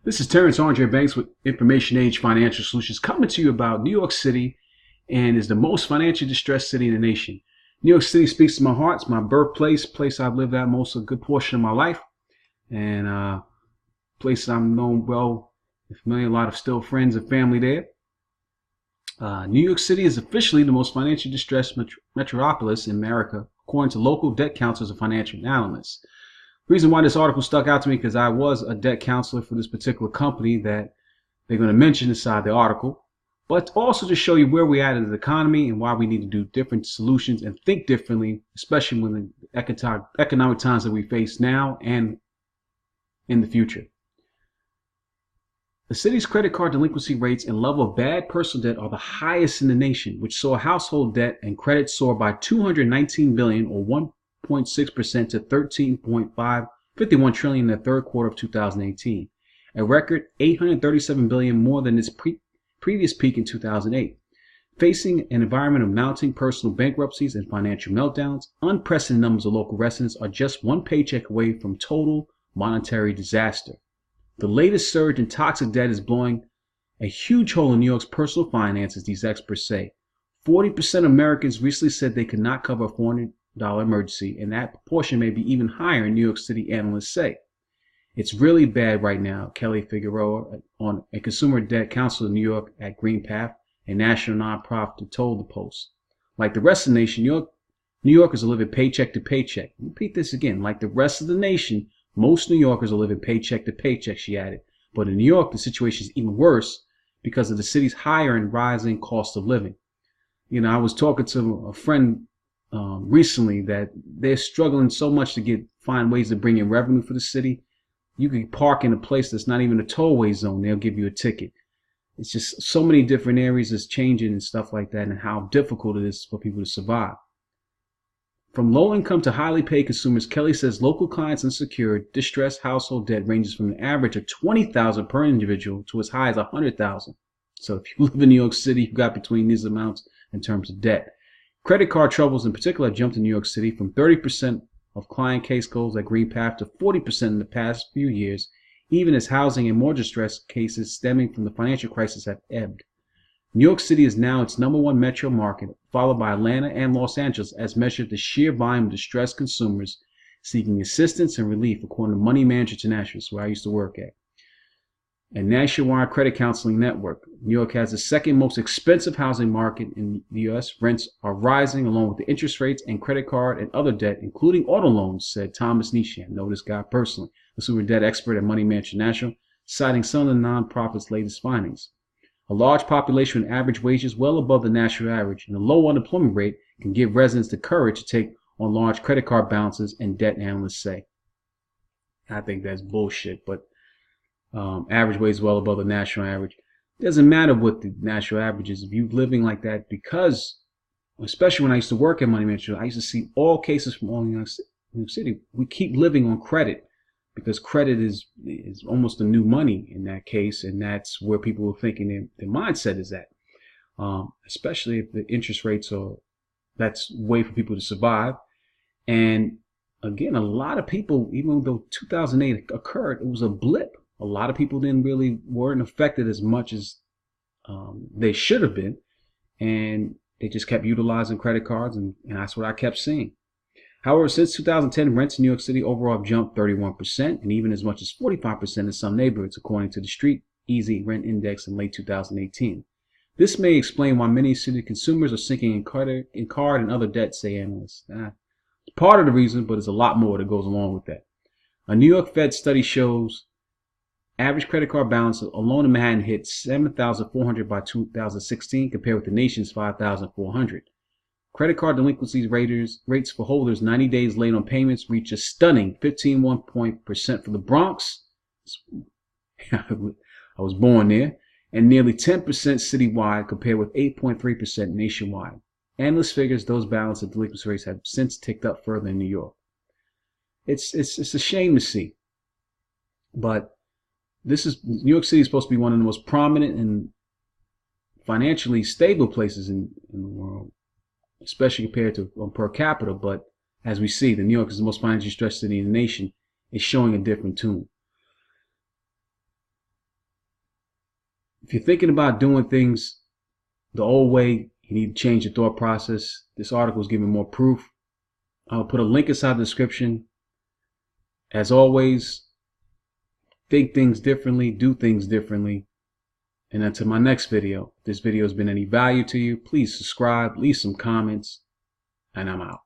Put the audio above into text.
This is Terrence Andre Banks with Information Age Financial Solutions coming to you about New York City and is the most financially distressed city in the nation. New York City speaks to my heart. It's my birthplace, place I've lived at most a good portion of my life, and place I'm known well, familiar, a lot of still friends and family there. New York City is officially the most financially distressed metropolis in America, according to local debt counselors and financial analysts. The reason why this article stuck out to me because I was a debt counselor for this particular company that they're going to mention inside the article, but also to show you where we're at in the economy and why we need to do different solutions and think differently, especially when the economic times that we face now and in the future. The city's credit card delinquency rates and level of bad personal debt are the highest in the nation, which saw household debt and credit soar by $219 billion or 1.6% to $13.51 trillion in the third quarter of 2018, a record $837 billion more than its previous peak in 2008. Facing an environment of mounting personal bankruptcies and financial meltdowns, unprecedented numbers of local residents are just one paycheck away from total monetary disaster. The latest surge in toxic debt is blowing a huge hole in New York's personal finances, these experts say. 40% of Americans recently said they could not cover a $400 emergency, and that proportion may be even higher in New York City, analysts say. It's really bad right now, Kelly Figueroa, a consumer debt counselor in New York at GreenPath, a national nonprofit, told the Post. Like the rest of the nation, New Yorkers are living paycheck to paycheck. Repeat this again. Like the rest of the nation, most New Yorkers are living paycheck to paycheck, she added. But in New York, the situation is even worse because of the city's higher and rising cost of living. You know, I was talking to a friend recently that they're struggling so much to find ways to bring in revenue for the city. You can park in a place that's not even a tollway zone. They'll give you a ticket. It's just so many different areas that's changing and stuff like that, and how difficult it is for people to survive. From low income to highly paid consumers, Kelly says local clients' unsecured, distressed household debt ranges from an average of $20,000 per individual to as high as $100,000. So if you live in New York City, you've got between these amounts in terms of debt. Credit card troubles in particular have jumped in New York City from 30% of client case goals at GreenPath to 40% in the past few years, even as housing and more distressed cases stemming from the financial crisis have ebbed. New York City is now its #1 metro market, followed by Atlanta and Los Angeles, as measured the sheer volume of distressed consumers seeking assistance and relief, according to Money Manager International, where I used to work at, a nationwide credit counseling network. New York has the second most expensive housing market in the U.S. Rents are rising along with the interest rates and credit card and other debt, including auto loans, said Thomas Nishan, know this guy personally, a super debt expert at Money Manager International, citing some of the nonprofit's latest findings. A large population with average wages well above the national average and a low unemployment rate can give residents the courage to take on large credit card balances, and debt analysts say. I think that's bullshit, but average wages well above the national average. It doesn't matter what the national average is if you're living like that, because, especially when I used to work at Money Manager, I used to see all cases from all New York City. We keep living on credit, because credit is almost the new money in that case, and that's where people are thinking their mindset is at. Especially if the interest rates that's a way for people to survive. And again, a lot of people, even though 2008 occurred, it was a blip. A lot of people weren't affected as much as they should have been, and they just kept utilizing credit cards, and that's what I kept seeing. However, since 2010, rents in New York City overall have jumped 31% and even as much as 45% in some neighborhoods, according to the Street Easy Rent Index in late 2018. This may explain why many city consumers are sinking in card and other debt, say analysts. It's part of the reason, but there's a lot more that goes along with that. A New York Fed study shows average credit card balance alone in Manhattan hit $7,400 by 2016, compared with the nation's $5,400. Credit card delinquency rates for holders 90 days late on payments reach a stunning 15% for the Bronx. I was born there. And nearly 10% citywide, compared with 8.3% nationwide. Analyst figures those balance and delinquency rates have since ticked up further in New York. It's a shame to see. But New York City is supposed to be one of the most prominent and financially stable places in the world, especially compared to per capita. But as we see, New York is the most financially stressed city in the nation. Is showing a different tune. If you're thinking about doing things the old way, you need to change your thought process. This article is giving more proof. I'll put a link inside the description. As always, think things differently, do things differently. And until my next video, if this video has been any value to you, please subscribe, leave some comments, and I'm out.